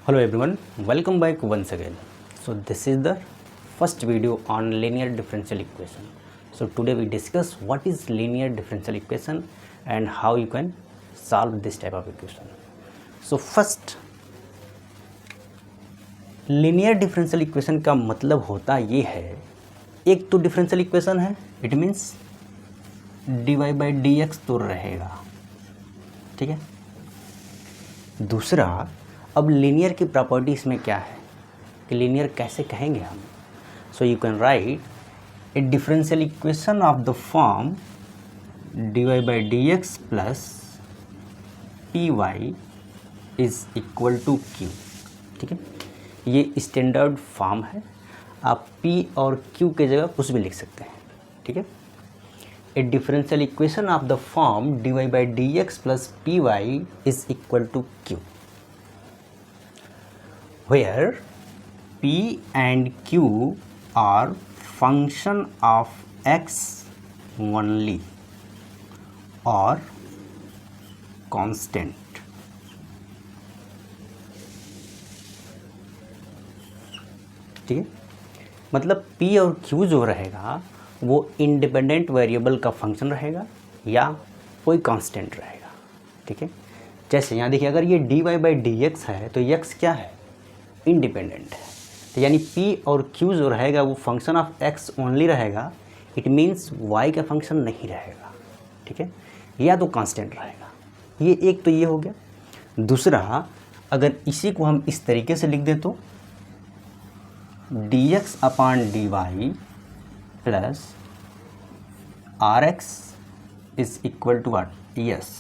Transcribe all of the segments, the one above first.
Hello everyone, welcome back once again. So this is the first video on linear differential equation. So today we discuss what is linear differential equation and how you can solve this type of equation. So first, linear differential equation का मतलब होता ये है, एक तो differential equation है, it means dy by dx तो रहेगा, ठीक है। दूसरा, अब लीनियर की प्रॉपर्टी इसमें क्या है कि लीनियर कैसे कहेंगे हम। So you can write a differential equation of the form dy by d x plus p y is equal to q, ठीक है। ये स्टैंडर्ड फॉर्म है, आप p और q के जगह कुछ भी लिख सकते हैं, ठीक है। A differential equation of the form dy by d x plus p y is equal to q, where p and q are function of x only or constant. ठीक है, मतलब p और q जो रहेगा वो इंडिपेंडेंट वेरिएबल का function रहेगा या कोई कांस्टेंट रहेगा, ठीक है। जैसे यहाँ देखिए, अगर ये dy बाई डी एक्स है तो x क्या है, इंडिपेंडेंट है, तो यानी p और q जो रहेगा वो फंक्शन ऑफ x ओनली रहेगा, इट मीन्स y का फंक्शन नहीं रहेगा, ठीक है, या तो कांस्टेंट रहेगा। ये एक तो ये हो गया। दूसरा, अगर इसी को हम इस तरीके से लिख दें तो dx upon dy plus r x is equal to what, yes,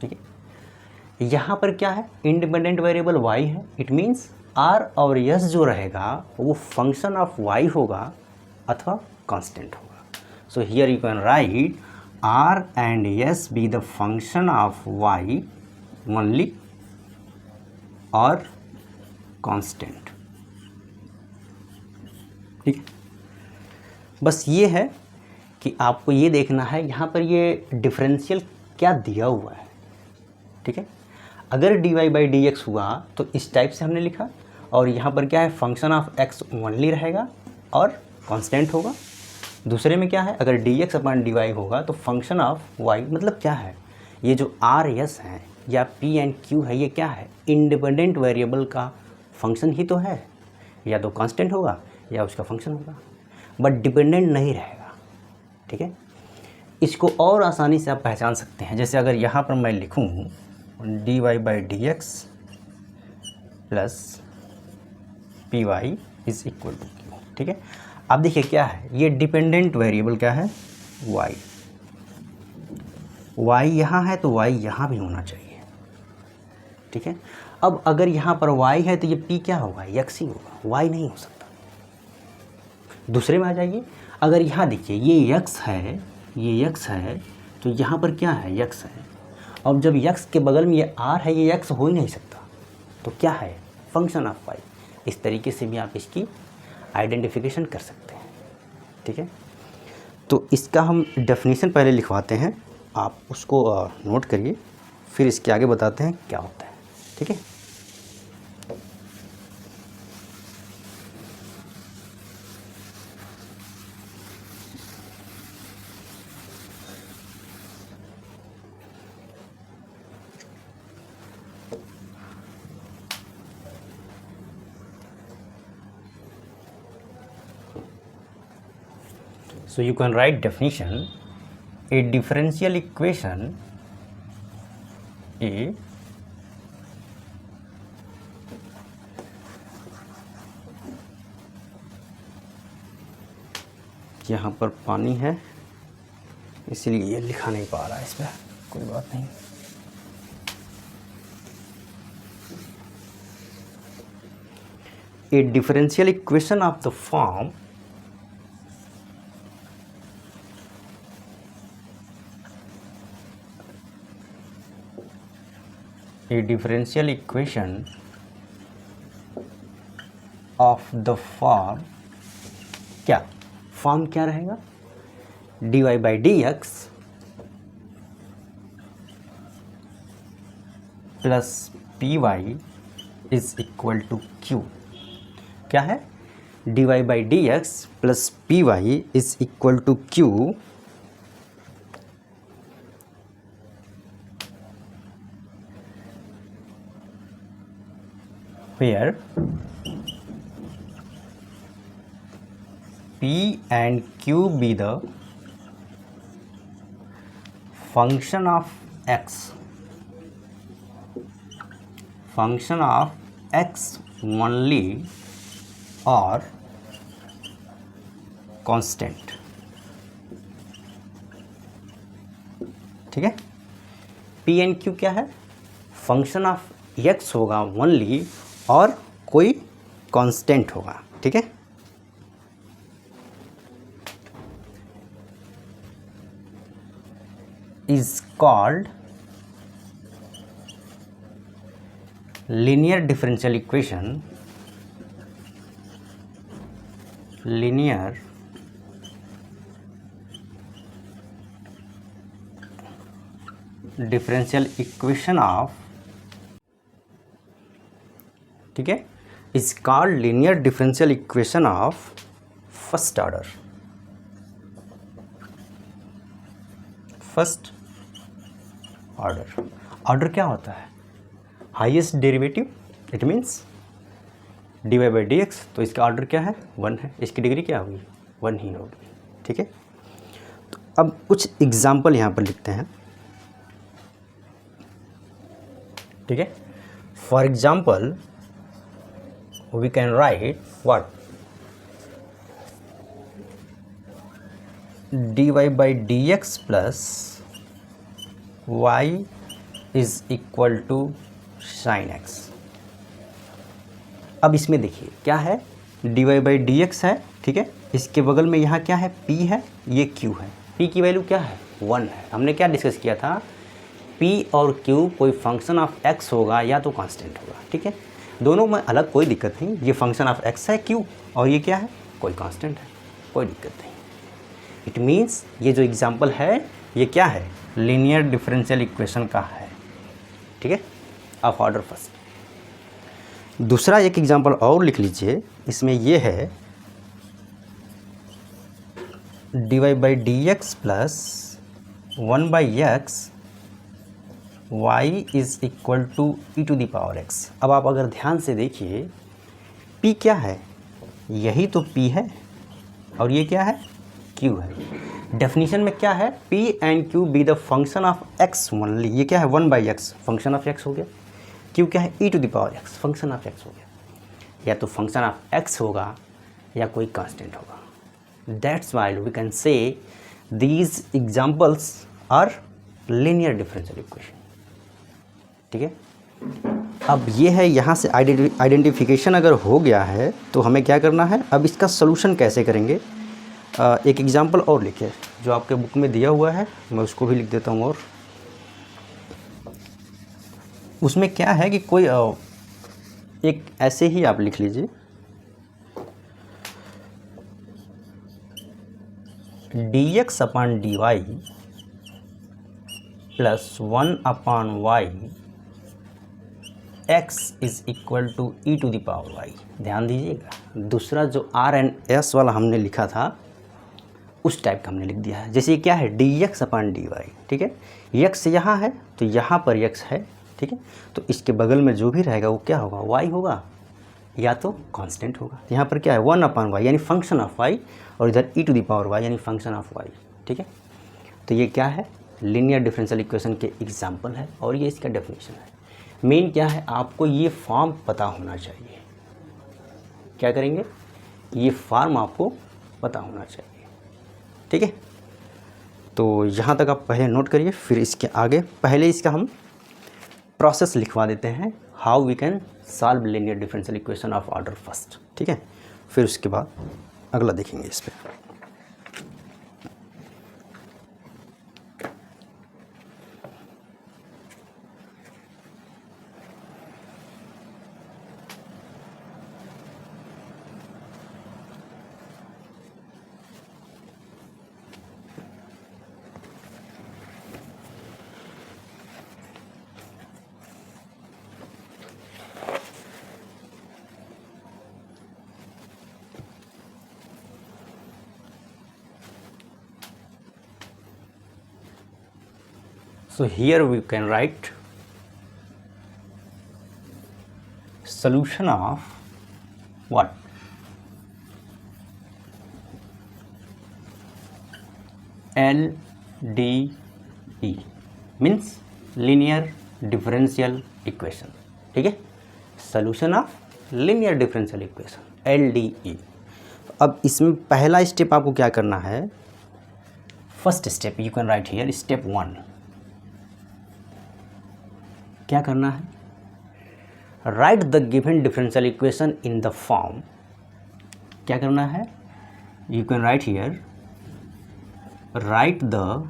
ठीक है। यहाँ पर क्या है, इंडिपेंडेंट वेरिएबल y है, इट मीन्स r और s जो रहेगा वो फंक्शन ऑफ y होगा अथवा कांस्टेंट होगा। So here you can right r and s B the function of y only और कांस्टेंट, ठीक है। बस ये है कि आपको ये देखना है यहाँ पर ये डिफरेंशियल क्या दिया हुआ है, ठीक है। अगर dy बाई डी एक्स हुआ तो इस टाइप से हमने लिखा, और यहाँ पर क्या है, फंक्शन ऑफ x ओनली रहेगा और कांस्टेंट होगा। दूसरे में क्या है, अगर dx अपॉन dy होगा तो फंक्शन ऑफ y, मतलब क्या है, ये जो r s है या p एंड q है, ये क्या है, इंडिपेंडेंट वेरिएबल का फंक्शन ही तो है, या तो कांस्टेंट होगा या उसका फंक्शन होगा, बट डिपेंडेंट नहीं रहेगा, ठीक है। इसको और आसानी से आप पहचान सकते हैं। जैसे अगर यहाँ पर मैं लिखूँ dy by d x plus p y is equal to q, ठीक है। अब देखिए क्या है, ये डिपेंडेंट वेरिएबल क्या है, y, y यहाँ है तो y यहाँ भी होना चाहिए, ठीक है। अब अगर यहाँ पर y है तो ये p क्या होगा, x ही होगा, y नहीं हो सकता। दूसरे में आ जाइए, अगर यहाँ देखिए ये x है, ये x है, तो यहाँ पर क्या है, x है। अब जब x के बगल में ये r है, ये x हो ही नहीं सकता, तो क्या है, फंक्शन ऑफ y। इस तरीके से भी आप इसकी आइडेंटिफिकेशन कर सकते हैं, ठीक है। तो इसका हम डेफिनेशन पहले लिखवाते हैं, आप उसको नोट करिए, फिर इसके आगे बताते हैं क्या होता है, ठीक है। So you can write definition, a differential equation A यहाँ पर पानी है इसलिए ये लिखा नहीं पा रहा है, इस पर कोई बात नहीं। A differential equation of the form a differential equation of the form, क्या फॉर्म क्या रहेगा, dy by d x plus p y is equal to q. क्या है? dy by d x plus p y is equal to q where P and Q be the function of x only or constant। ठीक है, P and Q क्या है? Function of x होगा only और कोई constant होगा। ठीक है, is called linear differential equation, linear differential equation of, ठीक है, is called linear differential equation of first order, first order. Order क्या होता है? Highest derivative, it means d y by d x, तो इसका ऑर्डर क्या है? 1 है, इसकी डिग्री क्या होगी? 1 ही होगी। ठीक है, तो अब कुछ एग्जाम्पल यहाँ पर लिखते हैं। ठीक है, for example we can write what, d y by d x plus y is equal to sine x. अब इसमें देखिए क्या है, d y by d x है। ठीक है, इसके बगल में यहाँ क्या है? p है, ये q है। p की वैल्यू क्या है? 1 है। हमने क्या डिस्कस किया था? p और q कोई फंक्शन ऑफ x होगा या तो कांस्टेंट होगा। ठीक है, दोनों में अलग कोई दिक्कत नहीं, ये फंक्शन ऑफ x है q, और ये क्या है? कोई कांस्टेंट है, कोई दिक्कत नहीं। इट मीन्स ये जो एग्जाम्पल है ये क्या है? लीनियर डिफरेंशियल इक्वेशन का है। ठीक है, ऑफ ऑर्डर फर्स्ट। दूसरा एक एग्जाम्पल और लिख लीजिए, इसमें ये है d y by d x plus 1 by x y is equal to e to the power x. अब आप अगर ध्यान से देखिए, p क्या है? यही तो p है, और ये क्या है? q है। डेफिनेशन में क्या है? p and q be the function of x only. ये क्या है? 1 by x, function of x हो गया। q क्या है? e to the power x, function of x हो गया। या तो फंक्शन ऑफ x होगा या कोई कांस्टेंट होगा। That's why we can say these examples are linear differential equation. ठीक है, अब ये है, यहाँ से आइडेंटिफिकेशन अगर हो गया है तो हमें क्या करना है? अब इसका सोल्यूशन कैसे करेंगे? एक एग्जाम्पल और लिखे जो आपके बुक में दिया हुआ है, मैं उसको भी लिख देता हूँ। और उसमें क्या है कि कोई एक ऐसे ही आप लिख लीजिए, d x upon d y plus 1 upon y x is equal to e to the power y. ध्यान दीजिएगा, दूसरा जो आर एंड एस वाला हमने लिखा था उस टाइप का हमने लिख दिया है। जैसे ये क्या है? D x upon d Y. ठीक है, एक्स यहाँ है तो यहाँ पर एक्स है। ठीक है, तो इसके बगल में जो भी रहेगा वो क्या होगा? वाई होगा या तो कांस्टेंट होगा। यहाँ पर क्या है? 1 अपान वाई यानी फंक्शन ऑफ वाई, और इधर ई टू द पावर वाई यानी फंक्शन ऑफ वाई। ठीक है, तो ये क्या है? लीनियर डिफरेंशियल इक्वेशन के एग्जाम्पल है, और ये इसका डेफिनेशन है। मेन क्या है? आपको ये फॉर्म पता होना चाहिए। क्या करेंगे? ये फॉर्म आपको पता होना चाहिए। ठीक है, तो यहाँ तक आप पहले नोट करिए, फिर इसके आगे पहले इसका हम प्रोसेस लिखवा देते हैं, how we can solve linear differential equation of order first. ठीक है, फिर उसके बाद अगला देखेंगे इस पर। So here we can write solution of what? LDE means linear differential equation. ठीक है, solution of linear differential equation LDE. अब इसमें पहला स्टेप आपको क्या करना है? First step you can write here step 1. क्या करना है? Write the given differential equation in the form. क्या करना है? You can write here write the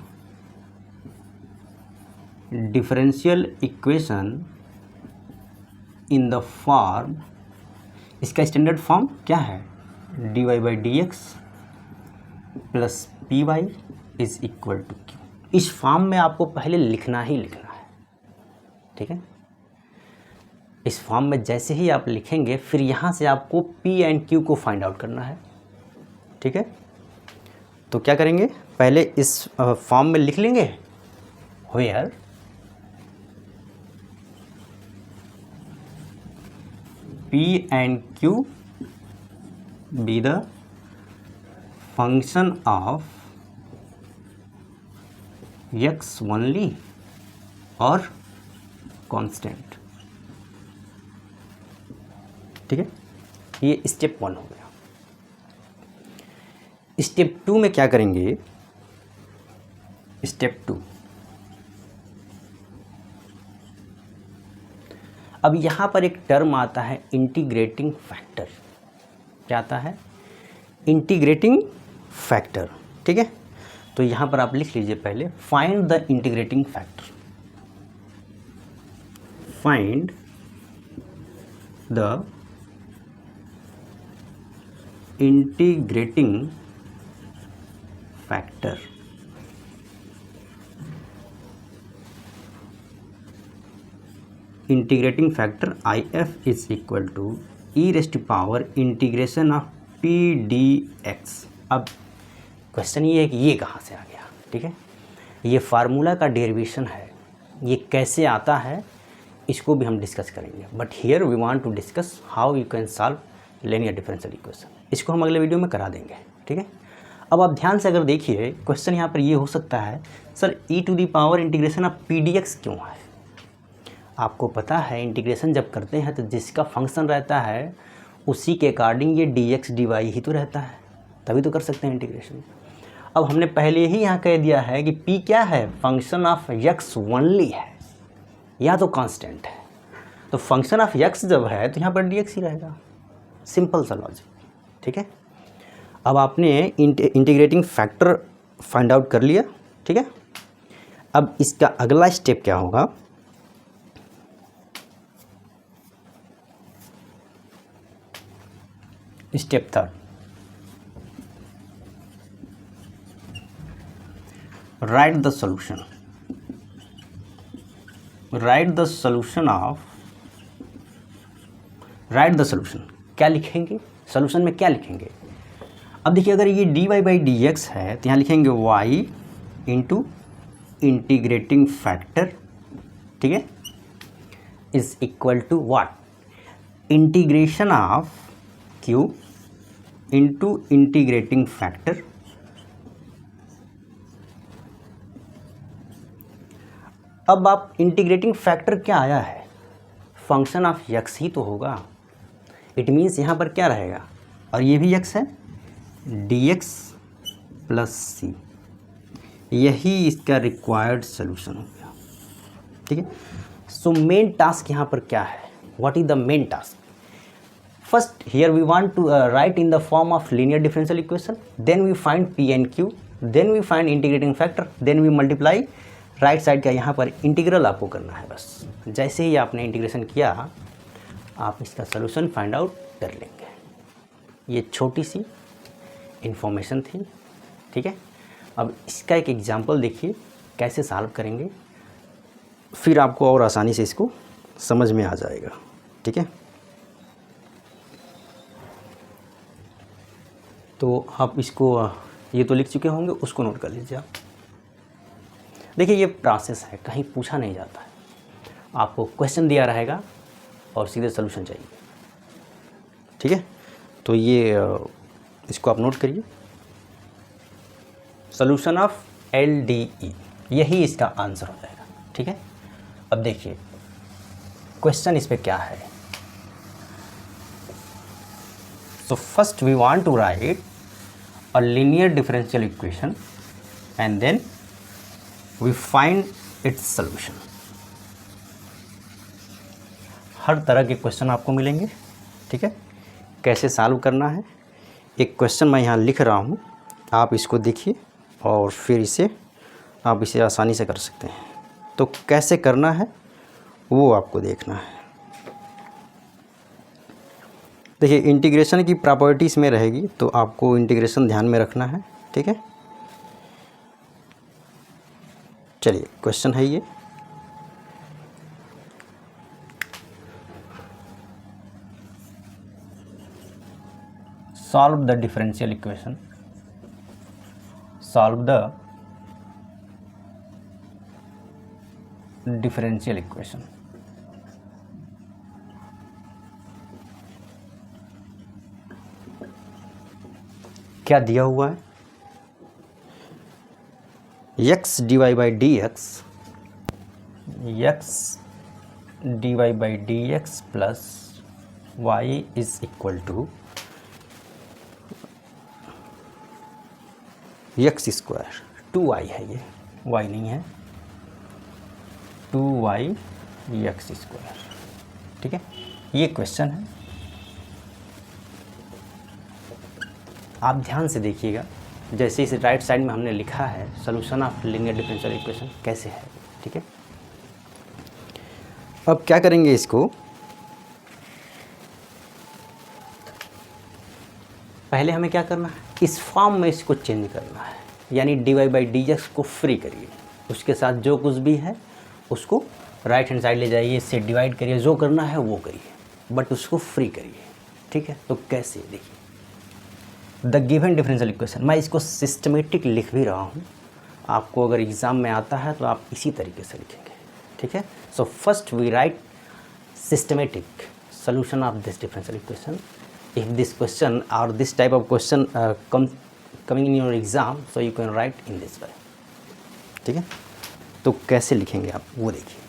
differential equation in the form. इसका स्टैंडर्ड फॉर्म क्या है? dy by d x plus p y is equal to q. इस form में आपको पहले लिखना ही लिखना है. ठीक है, इस फॉर्म में जैसे ही आप लिखेंगे फिर यहाँ से आपको P एंड Q को फाइंड आउट करना है. ठीक है, तो क्या करेंगे? पहले इस फॉर्म में लिख लेंगे where P and Q be the function of x only और कांस्टेंट. ठीक है, ये स्टेप 1 हो गया. स्टेप 2 में क्या करेंगे? स्टेप 2, अब यहाँ पर एक टर्म आता है इंटीग्रेटिंग फैक्टर. क्या आता है? Integrating factor. ठीक है, तो यहाँ पर आप लिख लीजिए पहले find the integrating factor. Find the integrating factor. Integrating factor I F is equal to e raised power integration of p d x. अब क्वेश्चन ये है कि ये कहाँ से आ गया. ठीक है, ये फार्मूला का डेरिवेशन है, ये कैसे आता है इसको भी हम डिस्कस करेंगे. But here we want to discuss how you can solve linear differential equation. इसको हम अगले वीडियो में करा देंगे. ठीक है, अब आप ध्यान से अगर देखिए क्वेश्चन यहाँ पर ये हो सकता है, sir e to the power integration of p d x क्यों है? आपको पता है इंटीग्रेशन जब करते हैं तो जिसका फंक्शन रहता है उसी के अकॉर्डिंग ये D x D why he तो रहता है, तभी तो कर सकते हैं इंटीग्रेशन. अब हमने पहले ही यहाँ कह दिया है कि p क्या है? फंक्शन ऑफ x ओनली है या तो कांस्टेंट है. तो फंक्शन ऑफ x जब है तो यहाँ पर dx ही रहेगा. सिंपल सा लॉजिक. ठीक है, अब आपने इंटीग्रेटिंग फैक्टर फाइंड आउट कर लिया. ठीक है, अब इसका अगला स्टेप क्या होगा? Step 3, right the solution. Right the solution of, right the solution. क्या लिखेंगे? सॉल्यूशन में क्या लिखेंगे? अब देखिए अगर ये d y by d x है तो यहाँ लिखेंगे y इंटू इंटीग्रेटिंग फैक्टर. ठीक है, is equal to what? Integration of q into integrating factor. अब आप इंटीग्रेटिंग फैक्टर क्या आया है? फंक्शन ऑफ x ही तो होगा. इट मीन्स यहाँ पर क्या रहेगा? और ये भी x है, dx प्लस सी. यही इसका रिक्वायर्ड सोल्यूशन हो गया. ठीक है, सो मेन टास्क यहाँ पर क्या है? What is the main task? First here we want to write in the form of linear differential equation, then we find p and q, then we find integrating factor, then we multiply right side का यहाँ पर integral आपको करना है. बस जैसे ही आपने integration किया आप इसका सोल्यूशन फाइंड आउट कर लेंगे. ये छोटी सी इन्फॉर्मेशन थी. ठीक है, अब इसका एक एग्जांपल देखिए कैसे सॉल्व करेंगे, फिर आपको और आसानी से इसको समझ में आ जाएगा. ठीक है, तो आप इसको ये तो लिख चुके होंगे, उसको नोट कर लीजिए आप. देखिए ये प्रोसेस है, कहीं पूछा नहीं जाता है, आपको क्वेश्चन दिया रहेगा और सीधे सोल्यूशन चाहिए। ठीक है, तो ये इसको आप नोट करिए, सोल्यूशन ऑफ LDE, यही इसका आंसर हो जाएगा। ठीक है, अब देखिए क्वेश्चन इस पे क्या है। So first we want to write a linear differential equation and then we find its solution. हर तरह के क्वेश्चन आपको मिलेंगे। ठीक है, कैसे सॉल्व करना है, एक क्वेश्चन मैं यहाँ लिख रहा हूँ, आप इसको देखिए और फिर आप इसे आसानी से कर सकते हैं। तो कैसे करना है वो आपको देखना है। देखिए इंटीग्रेशन की प्रॉपर्टीज़ में रहेगी, तो आपको इंटीग्रेशन ध्यान में रखना है। ठीक है, चलिए क्वेश्चन है ये, solve the differential equation, solve the differential equation। क्या दिया हुआ है, x dy by dx, x dy by dx plus y is equal to x square, 2y है ये, y नहीं है, 2y x स्क्वायर। ठीक है, ये क्वेश्चन है, आप ध्यान से देखिएगा। जैसे इस राइट साइड में हमने लिखा है solution of linear differential equation कैसे है। ठीक है, अब क्या करेंगे, इसको पहले हमें क्या करना है, इस फॉर्म में इसको चेंज करना है, यानी dy बाई dx को फ्री करिए, उसके साथ जो कुछ भी है उसको राइट हैंड साइड ले जाइए, इससे डिवाइड करिए, जो करना है वो करिए, बट उसको फ्री करिए। ठीक है, तो कैसे, देखिए द गिवन डिफरेंशियल इक्वेशन, मैं इसको सिस्टमेटिक लिख भी रहा हूँ, आपको अगर एग्ज़ाम में आता है तो आप इसी तरीके से लिखेंगे। ठीक है, so first we write systematic solution of this differential equation। If this question or this type of question coming in your exam, so you can write in this way। ठीक है, तो कैसे लिखेंगे आप वो देखिए।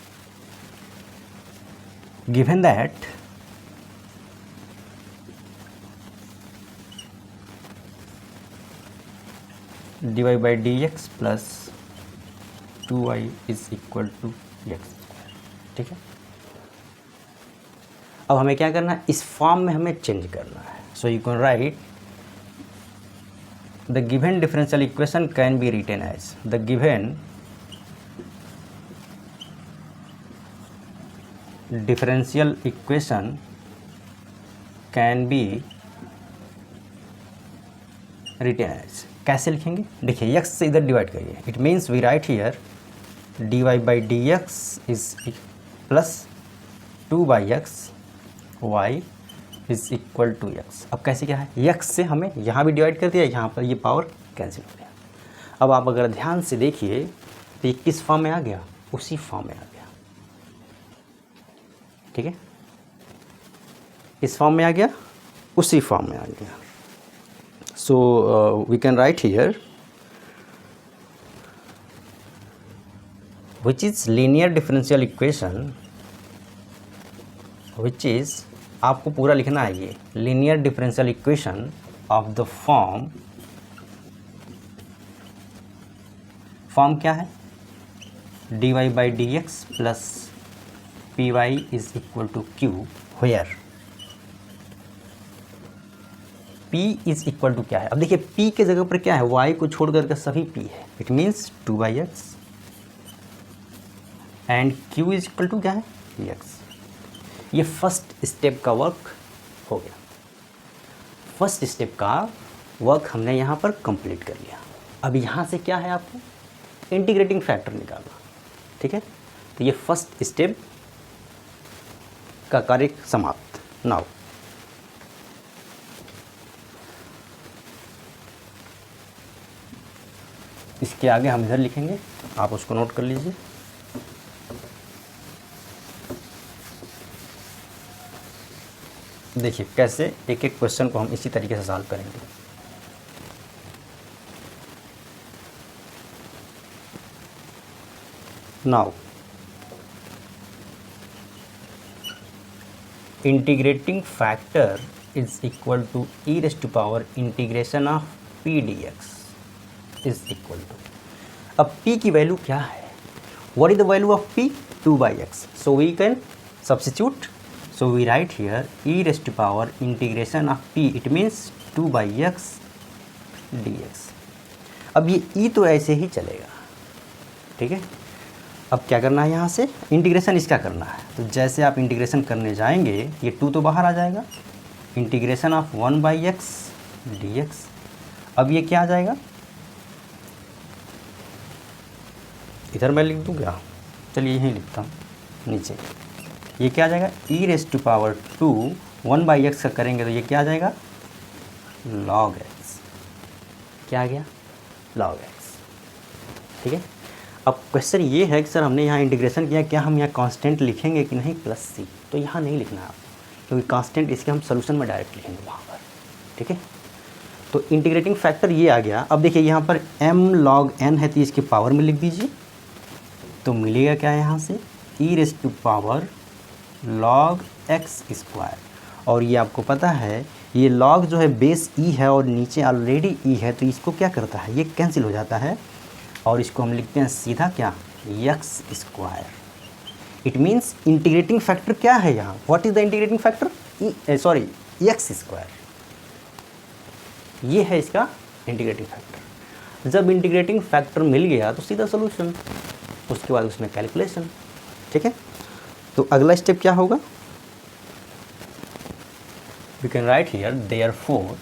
Given that dy by dx plus 2y is equal to x। ठीक है, अब हमें क्या करना है, इस फॉर्म में हमें चेंज करना है। So you can write the given differential equation can be written as the given differential equation can be written as. कैसे लिखेंगे, देखिए x से इधर डिवाइड करिए, it means we write here dy by d x is plus 2/x y is equal to x। अब कैसे क्या है, x से हमें यहाँ भी डिवाइड कर दिया, यहाँ पर ये पावर कैंसिल हो गया। अब आप अगर ध्यान से देखिए तो ये किस फॉर्म में आ गया, उसी फॉर्म में आ गया। ठीक है, इस फॉर्म में आ गया, उसी फॉर्म में आ गया। So we can write here which is linear differential equation, which is आपको पूरा लिखना है ये linear differential equation of the form क्या है, dy by dx plus py is equal to q, where p is equal to क्या है। अब देखिए p के जगह पर क्या है, y को छोड़ करके सभी p है, it means 2/x and q is equal to क्या है, x। ये फर्स्ट स्टेप का वर्क हो गया, फर्स्ट स्टेप का वर्क हमने यहाँ पर कंप्लीट कर लिया। अब यहाँ से क्या है, आपको इंटीग्रेटिंग फैक्टर निकालना। ठीक है, तो ये फर्स्ट स्टेप का कार्य समाप्त। नाउ इसके आगे हम इधर लिखेंगे आप उसको नोट कर लीजिए। देखिए कैसे एक एक क्वेश्चन को हम इसी तरीके से सॉल्व करेंगे। Now integrating factor is equal to e raise to power integration of p d x is equal to, अब p की वैल्यू क्या है, what is the value of p, 2/x, so we can substitute, so we write here e raise to power integration of p, it means 2/x dx। अब ये e तो ऐसे ही चलेगा, ठीक है। अब क्या करना है, यहाँ से इंटीग्रेशन इसका करना है, तो जैसे आप इंटीग्रेशन करने जाएंगे ये 2 तो बाहर आ जाएगा, इंटीग्रेशन ऑफ 1/x dx। अब ये क्या आ जाएगा, इधर मैं लिख दूँ क्या, चलिए यहीं लिखता हूँ नीचे, ये क्या आ जाएगा, e raise to power 2 1/x का करेंगे तो ये क्या आ जाएगा, log x, क्या आ गया, log x, ठीक है। अब क्वेश्चन ये है कि सर हमने यहाँ इंटीग्रेशन किया, क्या हम यहाँ कांस्टेंट लिखेंगे कि नहीं, +c, तो यहाँ नहीं लिखना है आपको, क्योंकि कांस्टेंट इसके हम सोल्यूशन में डायरेक्ट लिखेंगे वहाँ पर, ठीक है। तो इंटीग्रेटिंग फैक्टर ये आ गया। अब देखिए यहाँ पर m log n है, तो इसके पावर में लिख दीजिए, तो मिलेगा क्या यहाँ से, e raise to power log x square, और ये आपको पता है ये log जो है बेस e है और नीचे ऑलरेडी e है, तो इसको क्या करता है, ये कैंसिल हो जाता है और इसको हम लिखते हैं सीधा क्या, x square. It means integrating factor क्या है यहाँ, what is the integrating factor, x square, ये है इसका इंटीग्रेटिंग फैक्टर। जब इंटीग्रेटिंग फैक्टर मिल गया तो सीधा सोल्यूशन, उसके बाद उसमें कैलकुलेशन, ठीक है। तो अगला स्टेप क्या होगा, we can write here therefore,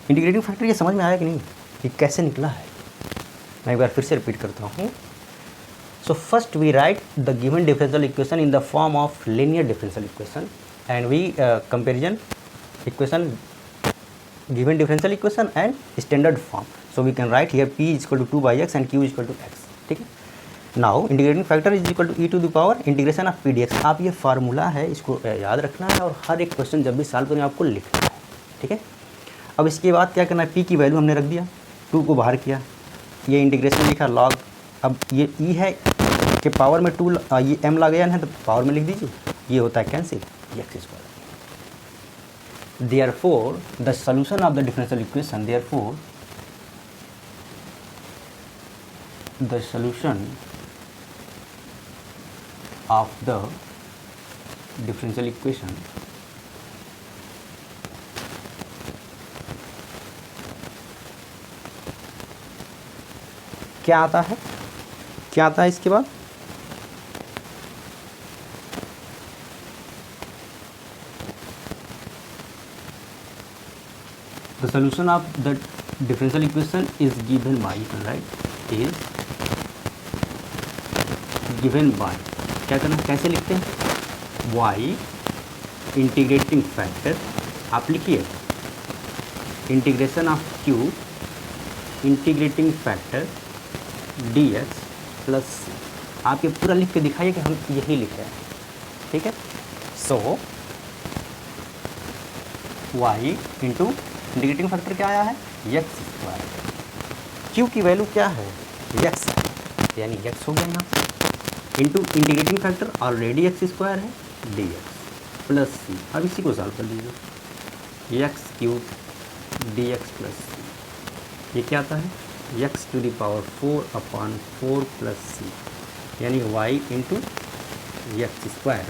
integrating factor ये समझ में आया कि नहीं, ये कैसे निकला है, मैं एक बार फिर से रिपीट करता हूँ। So first we write the given differential equation in the form of linear differential equation and we comparison equation, given differential equation and standard form, so we can write here p is equal to 2/x and q is equal to x, ठीक है। now integrating factor is equal to e to the power integration of p dx। आप ये formula है, इसको याद रखना है और हर एक क्वेश्चन जब भी सॉल्व करें आपको लिखना है, ठीक है। अब इसके बाद क्या करना है, p की वैल्यू हमने रख दिया, 2 को बाहर किया, ये इंटीग्रेशन लिखा log, अब ये e है के पावर में 2, ये m log n है तो पावर में लिख दीजिए, ये होता है cancel, x square. Therefore, the solution of the differential equation, therefore, the solution of the differential equation क्या आता है, क्या आता है इसके बाद, the solution of the differential equation is given by, you can write is given by, क्या करना, कैसे लिखते हैं, y इंटीग्रेटिंग फैक्टर, आप लिखिए integration of q integrating factor dx plus, आप ये पूरा लिख के दिखाइए कि हम यही लिख रहे हैं, ठीक है। So y into integrating factor क्या आया है, x स्क्वायर, q की वैल्यू क्या है, x, यानी x हो गया यहाँ, into integrating factor already x square है dx प्लस c। अब इसी को सॉल्व कर लीजिए, x cube dx plus c, ये क्या आता है, x to the power 4/4 plus c, यानी y into x square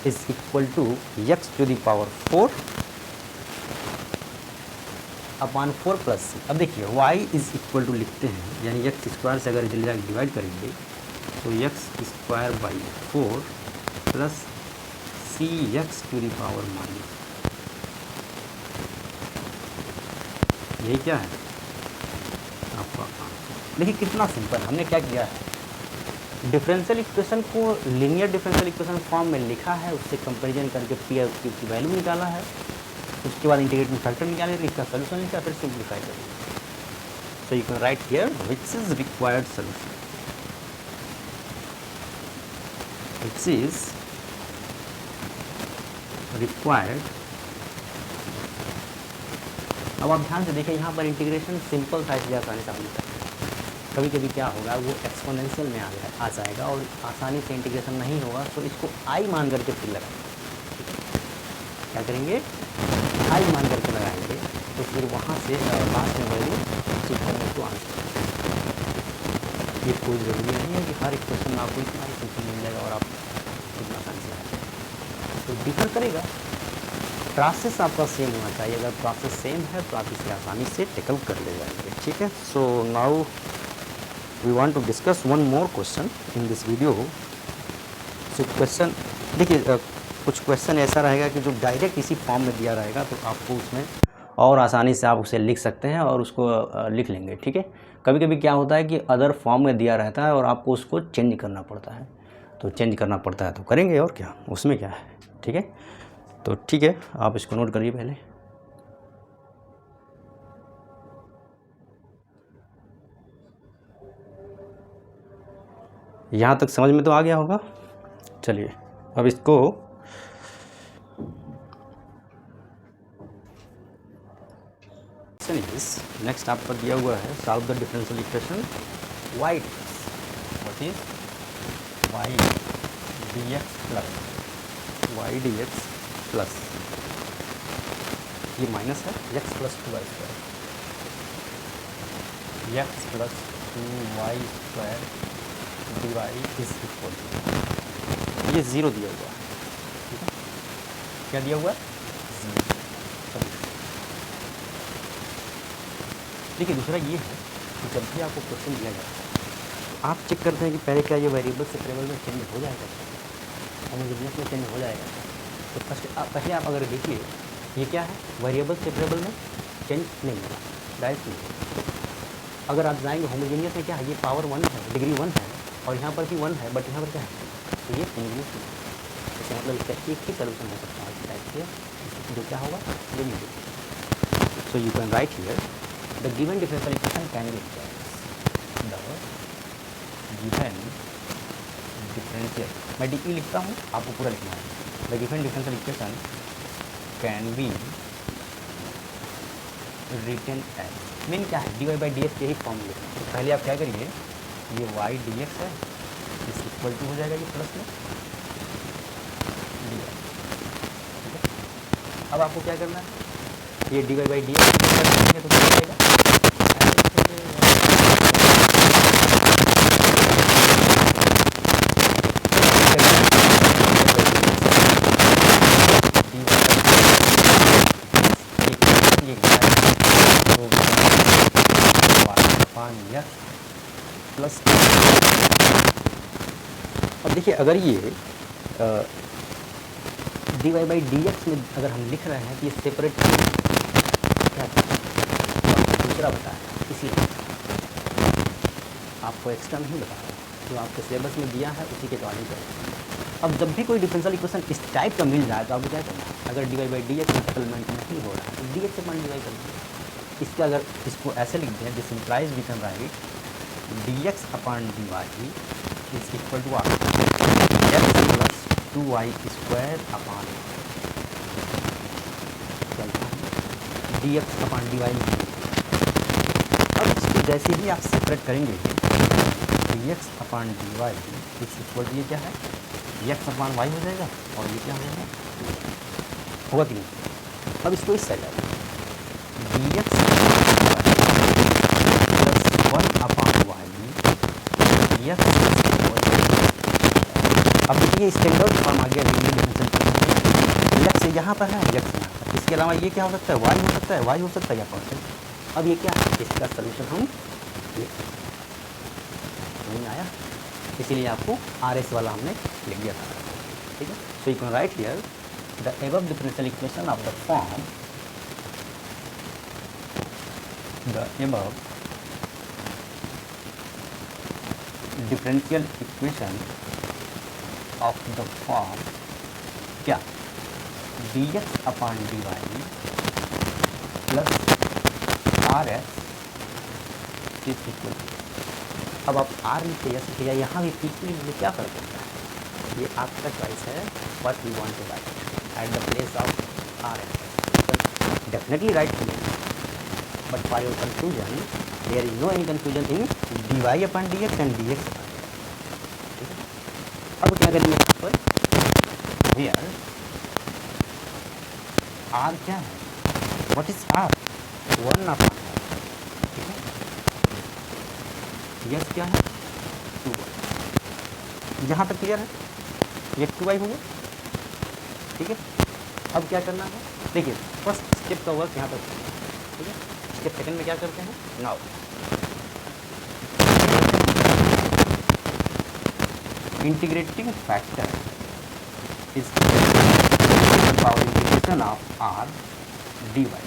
is equal to x to the power 4/4 plus सी। अब देखिए y इज इक्वल टू लिखते हैं, यानी x स्क्वायर से अगर डिवाइड करेंगे तो x square by 4 plus c x to the power minus, यही क्या है आपका आंसर। देखिए कितना सिंपल, हमने क्या किया है, डिफरेंशियल इक्वेशन को लीनियर डिफरेंशियल इक्वेशन फॉर्म में लिखा है, उससे कंपैरिजन करके पी और क्यू की वैल्यू निकाला है, उसके बाद इंटीग्रेटिंग फैक्टर निकाले, इसका सोल्यूशन लिखा, फिर सिंप्लीफाई करिए। सो you can write here which is required solution. This is required. अब आप ध्यान से देखिए, यहाँ पर इंटीग्रेशन सिंपल था इसलिए आसानी से आप लिख सकते हैं। कभी कभी क्या होगा, वो एक्सपोनेंशियल में आ जाएगा और आसानी से इंटीग्रेशन नहीं होगा, तो इसको आई मान करके फिर लगाएंगे। क्या करेंगे, आई मान करके लगाएंगे, तो फिर वहाँ से लास्ट में वैल्यू सीखेंगे तो आंसर। ये कोई ज़रूरी नहीं है कि हर एक क्वेश्चन में आपको इतना ही सिंपल मिल जाएगा और आप इतना आसानी से लगाएंगे, तो डिफर करेगा। प्रोसेस आपका सेम होना चाहिए। अगर प्रोसेस सेम है तो आप इसे आसानी से टेकअप कर ले जाएंगे। ठीक है, so now we want to discuss one more question in this video. So question देखिए, कुछ क्वेश्चन ऐसा रहेगा कि जो डायरेक्ट इसी फॉर्म में दिया रहेगा, तो आपको उसमें और आसानी से आप उसे लिख सकते हैं और उसको लिख लेंगे। ठीक है, कभी कभी क्या होता है कि अदर फॉर्म में दिया रहता है और आपको उसको चेंज करना पड़ता है, तो चेंज करना पड़ता है तो करेंगे, और क्या उसमें क्या है। ठीक है, तो ठीक है, आप इसको नोट करिए पहले। यहाँ तक समझ में तो आ गया होगा। चलिए अब इसको नेक्स्ट आपका दिया हुआ है, solve the differential equation y what is y dx plus y dx plus ये माइनस है x plus 2y square, x plus 2y square dy is equal to, ये ज़ीरो दिया हुआ है। ठीक है, क्या दिया हुआ है, ज़ीरो। देखिए दूसरा ये है कि जब भी आपको क्वेश्चन दिया जाता है, तो आप चेक करते हैं कि पहले क्या ये वेरिएबल सेपरेबल में चेंज हो जाएगा, होमोजेनियस में चेंज हो जाएगा। तो पहले आप अगर देखिए, ये क्या है, वेरिएबल सेपरेबल में चेंज नहीं होगा, डायरेक्ट नहीं होगा। अगर आप जाएंगे होमोजेनियस में, क्या है, ये पावर 1 है, डिग्री 1 है, और यहाँ पर भी 1 है, बट यहाँ पर क्या है, तो ये होमोजेनियस नहीं है। इसका मतलब इसका एक ही सोल्यूशन हो सकता है इस टाइप से, जो क्या होगा, limit. So you can write here the given differential equation can be the given differential, मैं डी लिखता हूँ, आपको पूरा लिखना है। The given differential equation can be written as, mean क्या है, d y by d x के ही फॉर्म में। तो पहले आप क्या करिए, ये वाई डी एक्स है, इस इक्वल टू हो जाएगा ये प्लस में डी वाई। ठीक है, अब आपको क्या करना है, ये d y by d x करेंगे तो क्या हो जाएगा, प्लस। अब देखिए, अगर ये d y by d x में अगर हम लिख रहे हैं तो ये सेपरेट क्या दूसरा बताया, इसीलिए आपको एक्स्ट्रा नहीं बताया, जो आपके सिलेबस में दिया है उसी के अकॉर्डिंग करें। अब जब भी कोई डिफरेंशियल इक्वेशन इस टाइप का मिल जाए तो आपको क्या करना है, अगर d y by d x settlement नहीं हो रहा है तो d x upon d y करना है। इसका अगर इसको ऐसे लिख दें, this implies we can write d x upon d y is equal to r x plus 2y square upon d x upon d y. अब इसको जैसे ही आप सेपरेट करेंगे, d x upon d y is equal to, ये क्या है, x upon Y हो जाएगा, और ये क्या हो जाएगा, होगा कि नहीं। अब इसको इस साइड आएगा, d x plus 1 upon y x. अब देखिए स्टैंडर्ड फॉर्म आ गया एक्स यहाँ पर है, एक्स यहाँ पर, इसके अलावा ये क्या हो सकता है, वाई हो सकता है, वाई हो सकता है या परसेंट। अब ये क्या है, इसका सलूशन हम ये नहीं आया, इसीलिए आपको आर एस वाला हमने लिख दिया था। ठीक है, so you can write here the above differential equation of the form, the above differential equation of the form क्या, dx upon dy plus r s is equal to. अब आप आर लिखते या यहाँ भी पीछे में क्या फर्क पड़ता है, ये आपका चॉइस है what we want to write at the place of r x. Definitely write here, but for your confusion there is no any confusion in dy upon dx and dx upon dx. ठीक है. अब क्या करेंगे यहाँ पर, here r क्या है, what is r, 1 upon r. ठीक है. यस क्या है, 2y. यहाँ तक क्लियर है, ये 2y हो गया. ठीक है. अब क्या करना है, देखिए फर्स्ट स्टेप का वर्क यहाँ तक. ठीक है. स्टेप सेकंड में क्या करते हैं, now integrating factor is power integration of r d y.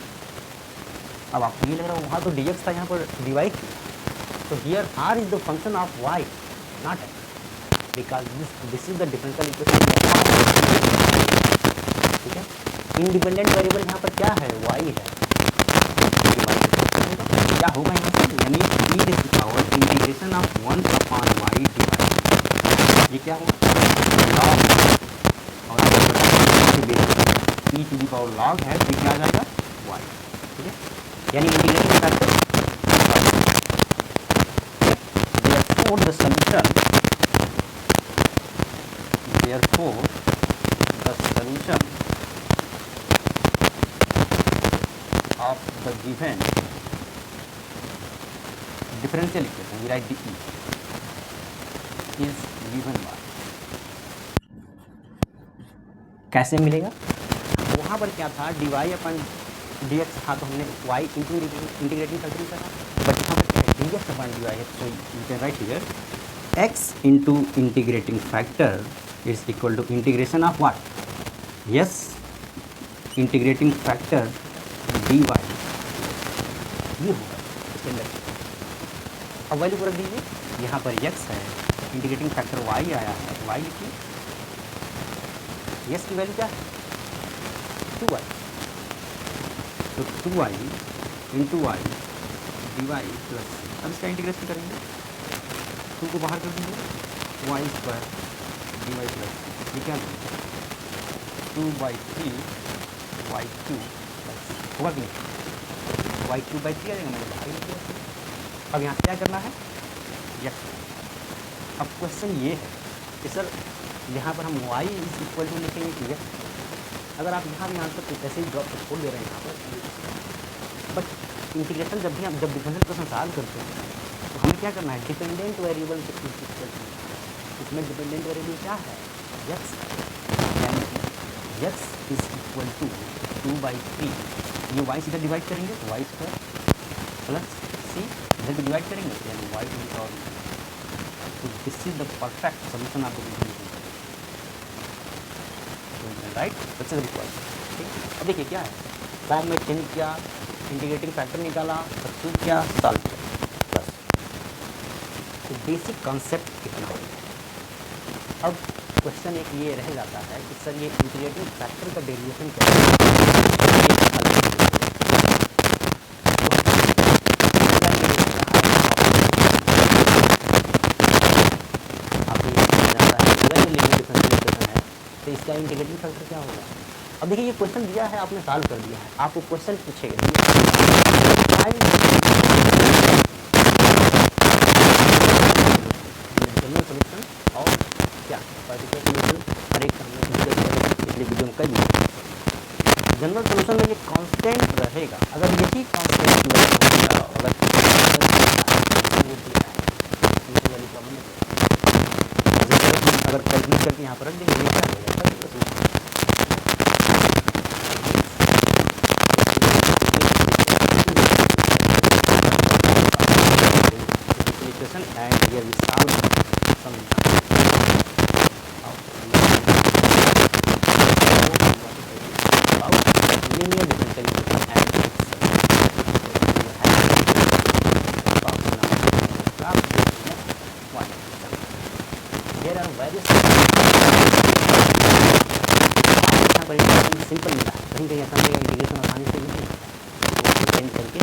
अब आपको ये लग रहा है वहाँ तो dx था, यहाँ पर dy थी. तो here r is the function of y not x, because this is the differential equation. ठीक है. इंडिपेंडेंट वेरिएबल यहाँ पर क्या है, y है. क्या होगा यहाँ पर, यानी e to the power integration of 1 upon y dy. ये क्या होगा, लॉग, और e to the power log है तो क्या आ जाएगा y. ठीक है. यानी integration factor. Therefore the solution of the given differential equation, we write the e, is given by. कैसे मिलेगा, वहाँ पर क्या था, dy अपन dx था तो हमने y इंटीग्रेटिंग फैक्टर करा, बट यहाँ पर क्या है, dx अपन dy है. So you can write here x into integrating factor is equal to integration of what, yes, integrating factor dy. ये होगा इसके अंदर. अब वैल्यू को रख दीजिए, यहाँ पर x है, इंटीग्रेटिंग फैक्टर y आया है, y लिखिए. यस की वैल्यू क्या है, 2y. तो 2y into y d y plus, अब इसका इंटीग्रेशन करेंगे, 2 को बाहर कर दीजिए, y square d y plus, ये क्या 2/3 y2 प्लस, होगा कि नहीं, y3/3 आ जाएगा, मैंने बाहर लिख दिया. अब यहाँ क्या करना है, यस. अब क्वेश्चन ये है कि सर यहाँ पर हम y इज इक्वल टू लिखेंगे कि यस. अगर आप यहाँ भी आंसर कुछ ऐसे ही ड्रॉप कर खोल दे रहे हैं यहाँ पर, बट इंटीग्रेशन जब भी हम जब डिफरेंशियल क्वेश्चन सॉल्व करते हैं तो हमें क्या करना है, डिपेंडेंट वेरिएबल इसमें डिपेंडेंट वेरिएबल क्या है, x, यानी x इज इक्वल टू 2/3. ये y सीधा डिवाइड करेंगे तो y स्क्वायर प्लस c, इधर भी डिवाइड करेंगे यानी y टू द पावर. तो this is the perfect solution of the differential right. बच्चे से रिक्वायर्ड. ठीक. अब देखिए क्या है, फॉर्म में चेंज किया, इंटीग्रेटिंग फैक्टर निकाला, सब्स्टिट्यूट किया, सॉल्व किया, बस. तो बेसिक कॉन्सेप्ट कितना हो गया. अब क्वेश्चन एक ये रह जाता है कि सर ये इंटीग्रेटिंग फैक्टर का डेरिवेशन क्या है. तो इसका इंटीग्रेटिंग फैक्टर क्या होगा. अब देखिए ये क्वेश्चन दिया है, आपने सॉल्व कर दिया है, आपको क्वेश्चन पूछेगा जनरल सोल्यूशन और क्या पर्टिकुलर सोल्यूशन, हर एक हमने वीडियो में कई. जनरल सोल्यूशन में ये कांस्टेंट रहेगा, अगर यही कांस्टेंट रहेगा, अगर अगर कैलकुलेट करके यहाँ पर रख देंगे, ये क्या रहेगा, and here we solve some linear differential equation and there are various simple मिला है, कहीं कहीं ऐसा नहीं इंटीग्रेशन आसानी से नहीं चेंज करके